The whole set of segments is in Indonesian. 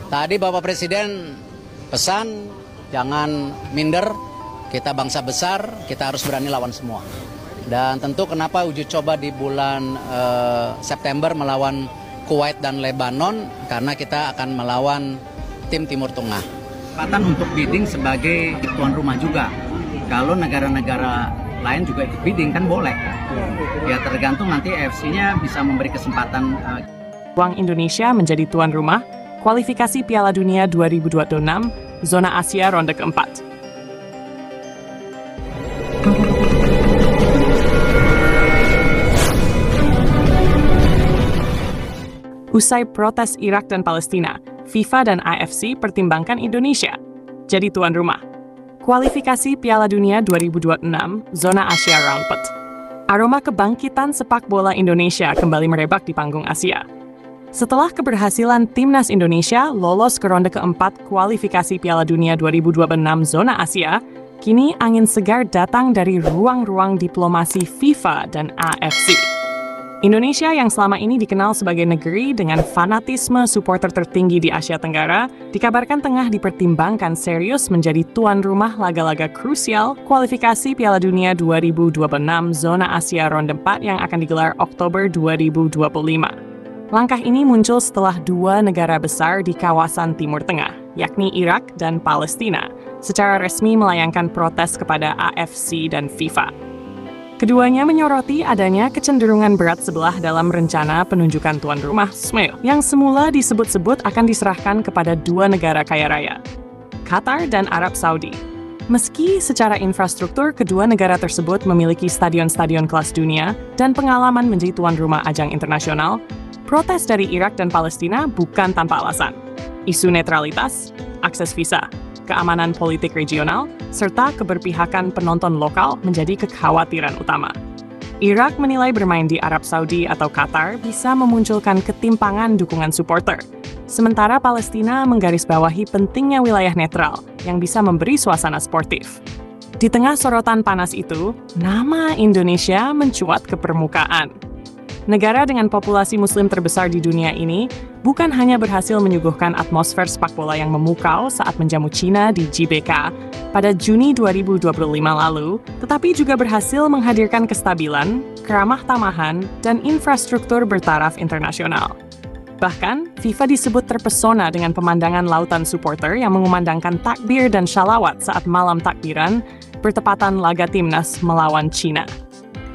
Tadi Bapak Presiden pesan jangan minder, kita bangsa besar, kita harus berani lawan semua. Dan tentu kenapa uji coba di bulan September melawan Kuwait dan Lebanon, karena kita akan melawan tim Timur Tengah. Kesempatan untuk bidding sebagai tuan rumah juga. Kalau negara-negara lain juga ikut bidding kan boleh. Ya tergantung nanti AFC-nya bisa memberi kesempatan. Peluang Indonesia menjadi tuan rumah kualifikasi Piala Dunia 2026 zona Asia ronde keempat. Usai protes Irak dan Palestina, FIFA dan AFC pertimbangkan Indonesia jadi tuan rumah. Kualifikasi Piala Dunia 2026 zona Asia round 4. Aroma kebangkitan sepak bola Indonesia kembali merebak di panggung Asia. Setelah keberhasilan Timnas Indonesia lolos ke ronde keempat kualifikasi Piala Dunia 2026 zona Asia, kini angin segar datang dari ruang-ruang diplomasi FIFA dan AFC. Indonesia yang selama ini dikenal sebagai negeri dengan fanatisme supporter tertinggi di Asia Tenggara, dikabarkan tengah dipertimbangkan serius menjadi tuan rumah laga-laga krusial kualifikasi Piala Dunia 2026 zona Asia ronde 4 yang akan digelar Oktober 2025. Langkah ini muncul setelah dua negara besar di kawasan Timur Tengah, yakni Irak dan Palestina, secara resmi melayangkan protes kepada AFC dan FIFA. Keduanya menyoroti adanya kecenderungan berat sebelah dalam rencana penunjukan tuan rumah SMEO, yang semula disebut-sebut akan diserahkan kepada dua negara kaya raya, Qatar dan Arab Saudi. Meski secara infrastruktur kedua negara tersebut memiliki stadion-stadion kelas dunia dan pengalaman menjadi tuan rumah ajang internasional, protes dari Irak dan Palestina bukan tanpa alasan. Isu netralitas, akses visa, keamanan politik regional, serta keberpihakan penonton lokal menjadi kekhawatiran utama. Irak menilai bermain di Arab Saudi atau Qatar bisa memunculkan ketimpangan dukungan supporter, sementara Palestina menggarisbawahi pentingnya wilayah netral yang bisa memberi suasana sportif. Di tengah sorotan panas itu, nama Indonesia mencuat ke permukaan. Negara dengan populasi muslim terbesar di dunia ini bukan hanya berhasil menyuguhkan atmosfer sepak bola yang memukau saat menjamu Cina di GBK pada Juni 2025 lalu, tetapi juga berhasil menghadirkan kestabilan, keramah tamahan, dan infrastruktur bertaraf internasional. Bahkan, FIFA disebut terpesona dengan pemandangan lautan supporter yang mengumandangkan takbir dan shalawat saat malam takbiran bertepatan laga timnas melawan Cina.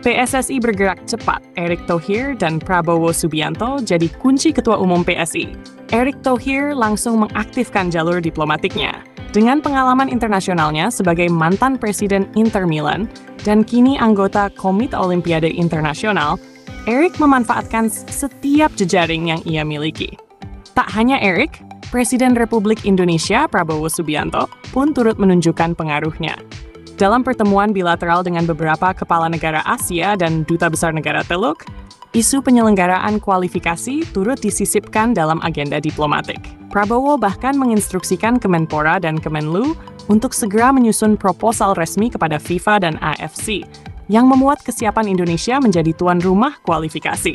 PSSI bergerak cepat. Erick Thohir dan Prabowo Subianto jadi kunci Ketua Umum PSI. Erick Thohir langsung mengaktifkan jalur diplomatiknya. Dengan pengalaman internasionalnya sebagai mantan Presiden Inter Milan dan kini anggota Komite Olimpiade Internasional, Erick memanfaatkan setiap jejaring yang ia miliki. Tak hanya Erick, Presiden Republik Indonesia Prabowo Subianto pun turut menunjukkan pengaruhnya. Dalam pertemuan bilateral dengan beberapa kepala negara Asia dan duta besar negara Teluk, isu penyelenggaraan kualifikasi turut disisipkan dalam agenda diplomatik. Prabowo bahkan menginstruksikan Kemenpora dan Kemenlu untuk segera menyusun proposal resmi kepada FIFA dan AFC yang memuat kesiapan Indonesia menjadi tuan rumah kualifikasi.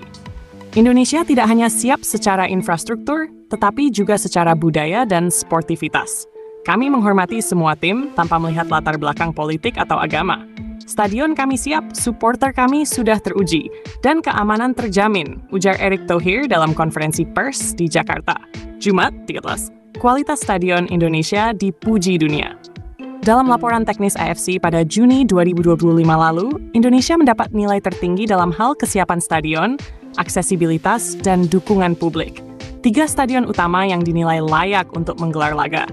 Indonesia tidak hanya siap secara infrastruktur, tetapi juga secara budaya dan sportivitas. Kami menghormati semua tim tanpa melihat latar belakang politik atau agama. Stadion kami siap, supporter kami sudah teruji, dan keamanan terjamin, ujar Erick Thohir dalam konferensi pers di Jakarta. Jumat, 13. Kualitas stadion Indonesia dipuji dunia. Dalam laporan teknis AFC pada Juni 2025 lalu, Indonesia mendapat nilai tertinggi dalam hal kesiapan stadion, aksesibilitas, dan dukungan publik. 3 stadion utama yang dinilai layak untuk menggelar laga.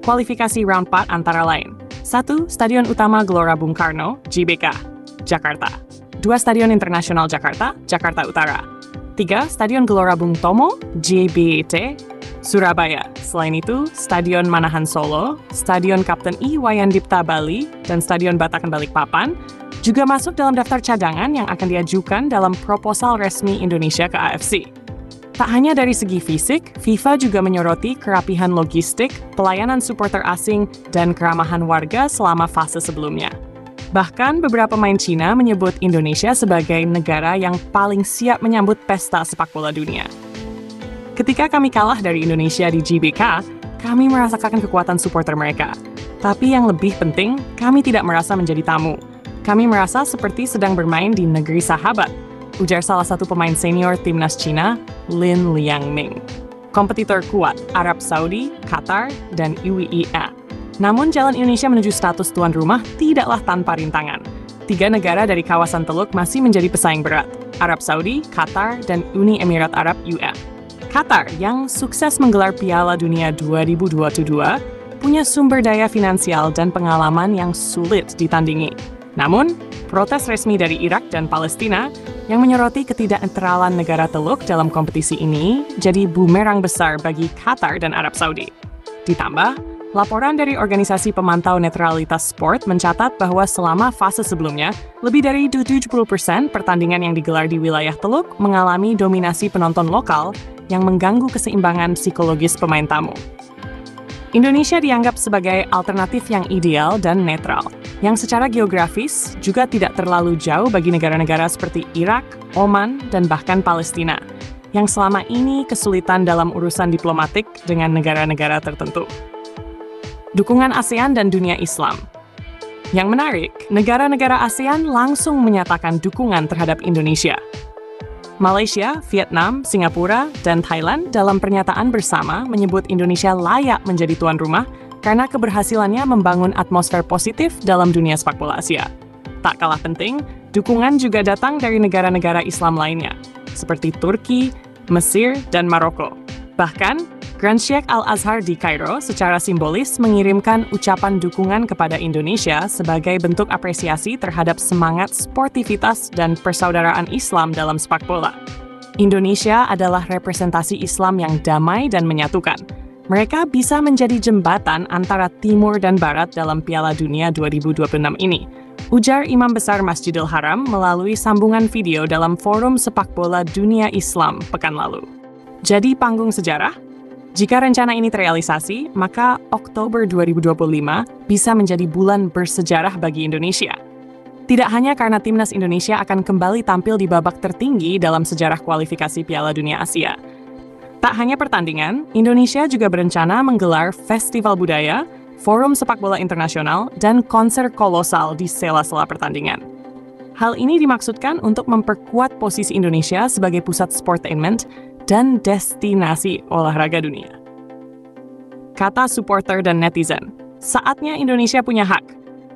Kualifikasi round 4 antara lain. 1. Stadion Utama Gelora Bung Karno, GBK, Jakarta. 2. Stadion Internasional Jakarta, Jakarta Utara. 3. Stadion Gelora Bung Tomo, JBT, Surabaya. Selain itu, Stadion Manahan Solo, Stadion Kapten Iwayan Dipta Bali, dan Stadion Batakan Balikpapan juga masuk dalam daftar cadangan yang akan diajukan dalam proposal resmi Indonesia ke AFC. Tak hanya dari segi fisik, FIFA juga menyoroti kerapihan logistik, pelayanan supporter asing, dan keramahan warga selama fase sebelumnya. Bahkan beberapa pemain Cina menyebut Indonesia sebagai negara yang paling siap menyambut pesta sepak bola dunia. Ketika kami kalah dari Indonesia di GBK, kami merasakan kekuatan supporter mereka. Tapi yang lebih penting, kami tidak merasa menjadi tamu. Kami merasa seperti sedang bermain di negeri sahabat, ujar salah satu pemain senior timnas Cina, Lin Liangming. Kompetitor kuat, Arab Saudi, Qatar, dan UAE. Namun jalan Indonesia menuju status tuan rumah tidaklah tanpa rintangan. 3 negara dari kawasan Teluk masih menjadi pesaing berat, Arab Saudi, Qatar, dan Uni Emirat Arab UAE. Qatar yang sukses menggelar Piala Dunia 2022 punya sumber daya finansial dan pengalaman yang sulit ditandingi. Namun, protes resmi dari Irak dan Palestina yang menyoroti ketidaknetralan negara Teluk dalam kompetisi ini jadi bumerang besar bagi Qatar dan Arab Saudi. Ditambah, laporan dari Organisasi Pemantau Netralitas Sport mencatat bahwa selama fase sebelumnya, lebih dari 70% pertandingan yang digelar di wilayah Teluk mengalami dominasi penonton lokal yang mengganggu keseimbangan psikologis pemain tamu. Indonesia dianggap sebagai alternatif yang ideal dan netral, yang secara geografis juga tidak terlalu jauh bagi negara-negara seperti Irak, Oman, dan bahkan Palestina, yang selama ini kesulitan dalam urusan diplomatik dengan negara-negara tertentu. Dukungan ASEAN dan dunia Islam. Yang menarik, negara-negara ASEAN langsung menyatakan dukungan terhadap Indonesia. Malaysia, Vietnam, Singapura, dan Thailand dalam pernyataan bersama menyebut Indonesia layak menjadi tuan rumah karena keberhasilannya membangun atmosfer positif dalam dunia sepak bola Asia. Tak kalah penting, dukungan juga datang dari negara-negara Islam lainnya, seperti Turki, Mesir, dan Maroko. Bahkan, Grand Sheikh Al-Azhar di Kairo secara simbolis mengirimkan ucapan dukungan kepada Indonesia sebagai bentuk apresiasi terhadap semangat sportivitas dan persaudaraan Islam dalam sepak bola. Indonesia adalah representasi Islam yang damai dan menyatukan. Mereka bisa menjadi jembatan antara Timur dan Barat dalam Piala Dunia 2026 ini, ujar Imam Besar Masjidil Haram melalui sambungan video dalam Forum Sepak Bola Dunia Islam pekan lalu. Jadi panggung sejarah? Jika rencana ini terrealisasi, maka Oktober 2025 bisa menjadi bulan bersejarah bagi Indonesia. Tidak hanya karena timnas Indonesia akan kembali tampil di babak tertinggi dalam sejarah kualifikasi Piala Dunia Asia. Tak hanya pertandingan, Indonesia juga berencana menggelar festival budaya, forum sepak bola internasional, dan konser kolosal di sela-sela pertandingan. Hal ini dimaksudkan untuk memperkuat posisi Indonesia sebagai pusat sportainment dan destinasi olahraga dunia. Kata supporter dan netizen, saatnya Indonesia punya hak.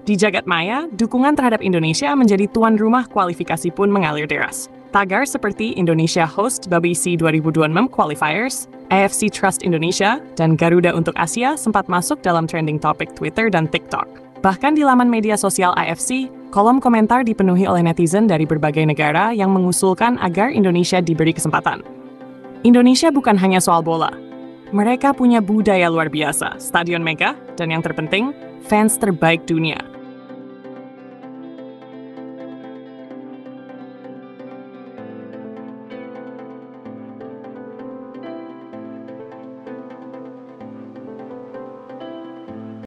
Di jagat maya, dukungan terhadap Indonesia menjadi tuan rumah kualifikasi pun mengalir deras. Tagar seperti Indonesia Host BBC 2026 Qualifiers, AFC Trust Indonesia, dan Garuda untuk Asia sempat masuk dalam trending topik Twitter dan TikTok. Bahkan di laman media sosial AFC, kolom komentar dipenuhi oleh netizen dari berbagai negara yang mengusulkan agar Indonesia diberi kesempatan. Indonesia bukan hanya soal bola. Mereka punya budaya luar biasa, stadion megah, dan yang terpenting, fans terbaik dunia.